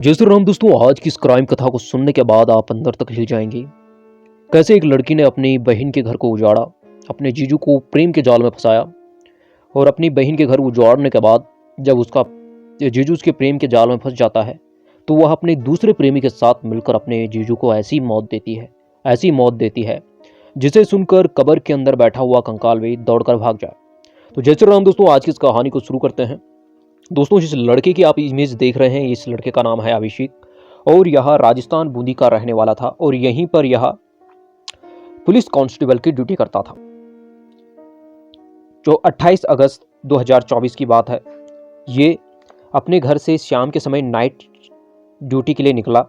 जय श्री राम दोस्तों, आज की इस क्राइम कथा को सुनने के बाद आप अंदर तक हिल जाएंगे। कैसे एक लड़की ने अपनी बहन के घर को उजाड़ा, अपने जीजू को प्रेम के जाल में फंसाया और अपनी बहन के घर उजाड़ने के बाद जब उसका जीजू उसके प्रेम के जाल में फंस जाता है तो वह अपने दूसरे प्रेमी के साथ मिलकर अपने जीजू को ऐसी मौत देती है जिसे सुनकर कब्र के अंदर बैठा हुआ कंकाल भी दौड़कर भाग जाए। तो जय श्री राम दोस्तों, आज की इस कहानी को शुरू करते हैं। दोस्तों, जिस लड़के की आप इमेज देख रहे हैं, इस लड़के का नाम है अभिषेक और यह राजस्थान बूंदी का रहने वाला था और यहीं पर यह पुलिस कांस्टेबल की ड्यूटी करता था। जो 28 अगस्त 2024 की बात है। ये अपने घर से शाम के समय नाइट ड्यूटी के लिए निकला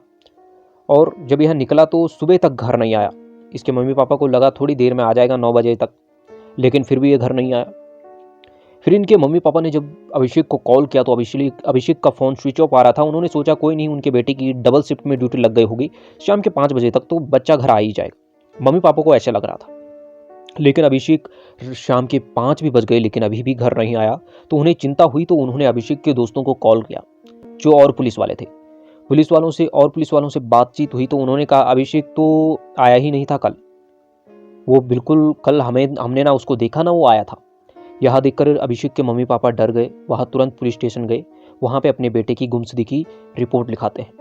और जब यह निकला तो सुबह तक घर नहीं आया। इसके मम्मी पापा को लगा थोड़ी देर में आ जाएगा 9 बजे तक, लेकिन फिर भी ये घर नहीं आया। फिर इनके मम्मी पापा ने जब अभिषेक को कॉल किया तो अभिषेक का फ़ोन स्विच ऑफ आ रहा था। उन्होंने सोचा कोई नहीं, उनके बेटे की डबल शिफ्ट में ड्यूटी लग गई होगी, शाम के 5 बजे तक तो बच्चा घर आ ही जाएगा। मम्मी पापा को ऐसा लग रहा था। लेकिन अभिषेक शाम के 5 भी बज गए लेकिन अभी भी घर नहीं आया। तो उन्हें चिंता हुई तो उन्होंने अभिषेक के दोस्तों को कॉल किया जो और पुलिस वाले थे। पुलिस वालों से बातचीत हुई तो उन्होंने कहा अभिषेक तो आया ही नहीं था कल। वो बिल्कुल कल हमने ना उसको देखा ना वो आया था। यह देखकर अभिषेक के मम्मी पापा डर गए। वह तुरंत पुलिस स्टेशन गए। वहाँ पे अपने बेटे की गुमशुदगी की रिपोर्ट लिखाते हैं।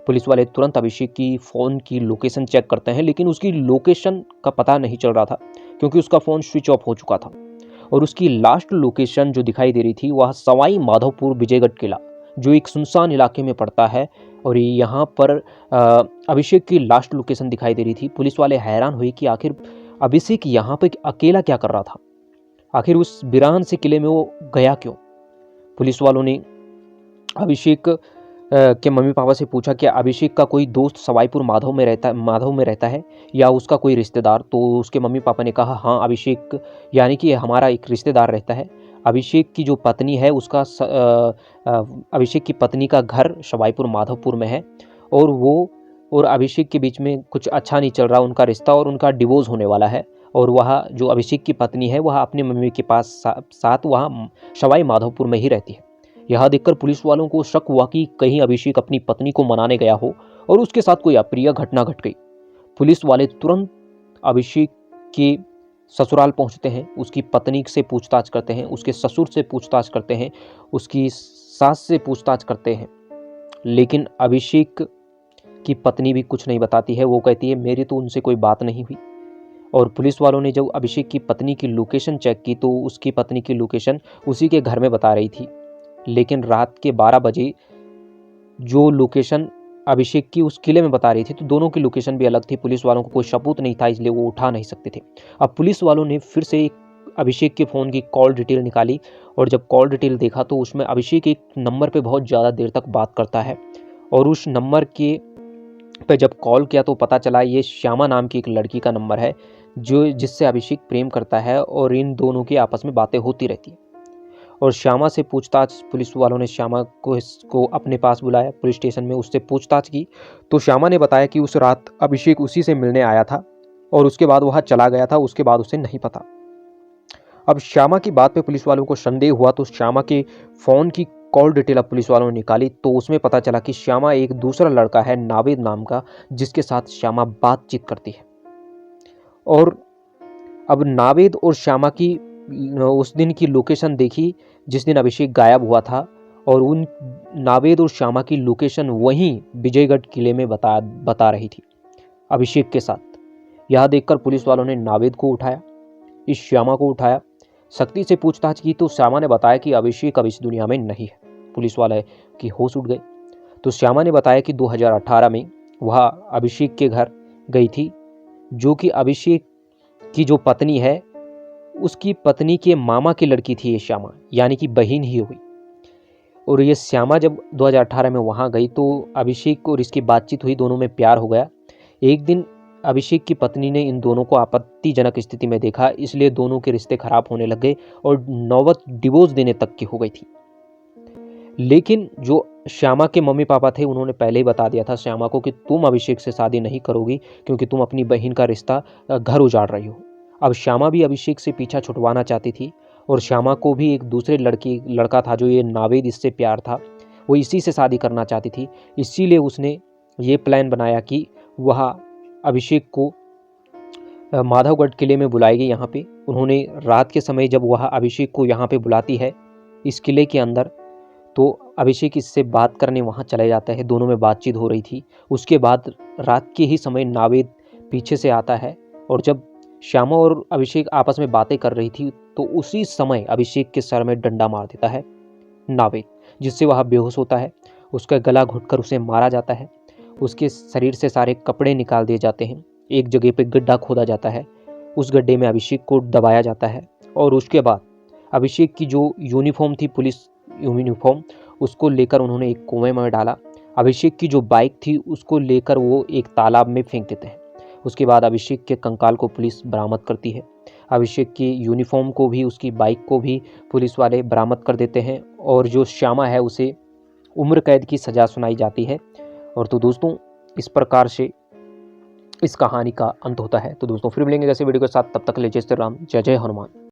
पुलिस वाले तुरंत अभिषेक की फ़ोन की लोकेशन चेक करते हैं, लेकिन उसकी लोकेशन का पता नहीं चल रहा था क्योंकि उसका फ़ोन स्विच ऑफ हो चुका था। और उसकी लास्ट लोकेशन जो दिखाई दे रही थी वह सवाई माधोपुर विजयगढ़ किला, जो एक सुनसान इलाके में पड़ता है। और यहाँ पर अभिषेक की लास्ट लोकेशन दिखाई दे रही थी। पुलिस वाले हैरान हुए कि आखिर अभिषेक यहाँ पे अकेला क्या कर रहा था, आखिर उस वीरान से किले में वो गया क्यों। पुलिस वालों ने अभिषेक के मम्मी पापा से पूछा कि अभिषेक का कोई दोस्त सवाईपुर माधव में रहता है या उसका कोई रिश्तेदार। तो उसके मम्मी पापा ने कहा हाँ, अभिषेक यानी कि हमारा एक रिश्तेदार रहता है। अभिषेक की जो पत्नी है अभिषेक की पत्नी का घर सवाईपुर माधवपुर में है और वो और अभिषेक के बीच में कुछ अच्छा नहीं चल रहा उनका रिश्ता, और उनका डिवोर्स होने वाला है। और वह जो अभिषेक की पत्नी है वह अपने मम्मी के पास साथ वहाँ सवाई माधोपुर में ही रहती है। यह देखकर पुलिस वालों को शक हुआ कि कहीं अभिषेक अपनी पत्नी को मनाने गया हो और उसके साथ कोई अप्रिय घटना घट गई। पुलिस वाले तुरंत अभिषेक के ससुराल पहुंचते हैं, उसकी पत्नी से पूछताछ करते हैं, उसके ससुर से पूछताछ करते हैं, उसकी सास से पूछताछ करते हैं। लेकिन अभिषेक की पत्नी भी कुछ नहीं बताती है। वो कहती है मेरी तो उनसे कोई बात नहीं हुई। और पुलिस वालों ने जब अभिषेक की पत्नी की लोकेशन चेक की तो उसकी पत्नी की लोकेशन उसी के घर में बता रही थी। लेकिन रात के 12 बजे जो लोकेशन अभिषेक की उस किले में बता रही थी तो दोनों की लोकेशन भी अलग थी। पुलिस वालों को कोई सबूत नहीं था, इसलिए वो उठा नहीं सकते थे। अब पुलिस वालों ने फिर से अभिषेक के फ़ोन की कॉल डिटेल निकाली और जब कॉल डिटेल देखा तो उसमें अभिषेक एक नंबर पर बहुत ज़्यादा देर तक बात करता है। और उस नंबर के पे जब कॉल किया तो पता चला ये श्यामा नाम की एक लड़की का नंबर है जिससे अभिषेक प्रेम करता है और इन दोनों की आपस में बातें होती रहती है। और श्यामा से पूछताछ, पुलिस वालों ने श्यामा को इसको अपने पास बुलाया पुलिस स्टेशन में, उससे पूछताछ की तो श्यामा ने बताया कि उस रात अभिषेक उसी से मिलने आया था और उसके बाद वह चला गया था, उसके बाद उसे नहीं पता। अब श्यामा की बात पे पुलिस वालों को संदेह हुआ तो श्यामा के फ़ोन की कॉल डिटेल अब पुलिस वालों ने निकाली तो उसमें पता चला कि श्यामा एक दूसरा लड़का है नावेद नाम का, जिसके साथ श्यामा बातचीत करती है। और अब नावेद और श्यामा की उस दिन की लोकेशन देखी जिस दिन अभिषेक गायब हुआ था, और उन नावेद और श्यामा की लोकेशन वहीं विजयगढ़ किले में बता रही थी अभिषेक के साथ। यह देखकर पुलिस वालों ने नावेद को उठाया, इस श्यामा को उठाया, शक्ति से पूछताछ की तो श्यामा ने बताया कि अभिषेक अब इस दुनिया में नहीं है। पुलिस वाले की होश उड़ गए। तो श्यामा ने बताया कि 2018 में वह अभिषेक के घर गई थी, जो कि अभिषेक की जो पत्नी है उसकी पत्नी के मामा की लड़की थी ये श्यामा, यानी कि बहन ही हुई। और ये श्यामा जब 2018 में वहाँ गई तो अभिषेक और इसकी बातचीत हुई, दोनों में प्यार हो गया। एक दिन अभिषेक की पत्नी ने इन दोनों को आपत्तिजनक स्थिति में देखा, इसलिए दोनों के रिश्ते खराब होने लग गए और नौबत डिवोर्स देने तक की हो गई थी। लेकिन जो श्यामा के मम्मी पापा थे उन्होंने पहले ही बता दिया था श्यामा को कि तुम अभिषेक से शादी नहीं करोगी क्योंकि तुम अपनी बहन का रिश्ता घर उजाड़ रही हो। अब श्यामा भी अभिषेक से पीछा छुड़वाना चाहती थी और श्यामा को भी एक दूसरे लड़का था जो ये नावेद, इससे प्यार था। वो इसी से शादी करना चाहती थी। इसीलिए उसने ये प्लान बनाया कि वह अभिषेक को माधवगढ़ किले में बुलाएगी यहाँ पे। उन्होंने रात के समय जब वह अभिषेक को यहाँ पे बुलाती है इस किले के अंदर, तो अभिषेक इससे बात करने वहाँ चला जाता है। दोनों में बातचीत हो रही थी। उसके बाद रात के ही समय नावेद पीछे से आता है और जब श्यामा और अभिषेक आपस में बातें कर रही थी तो उसी समय अभिषेक के सर में डंडा मार देता है नावेद, जिससे वह बेहोश होता है। उसका गला घुटकर उसे मारा जाता है। उसके शरीर से सारे कपड़े निकाल दिए जाते हैं। एक जगह पे गड्ढा खोदा जाता है, उस गड्ढे में अभिषेक को दबाया जाता है और उसके बाद अभिषेक की जो यूनिफॉर्म थी, पुलिस यूनिफॉर्म, उसको लेकर उन्होंने एक कुएं में डाला। अभिषेक की जो बाइक थी उसको लेकर वो एक तालाब में फेंक देते हैं। उसके बाद अभिषेक के कंकाल को पुलिस बरामद करती है। अभिषेक की यूनिफॉर्म को भी, उसकी बाइक को भी पुलिस वाले बरामद कर देते हैं और जो श्यामा है उसे उम्र कैद की सज़ा सुनाई जाती है। और तो दोस्तों इस प्रकार से इस कहानी का अंत होता है। तो दोस्तों फिर मिलेंगे जैसे वीडियो के साथ, तब तक ले जय श्री राम, जय जय हनुमान।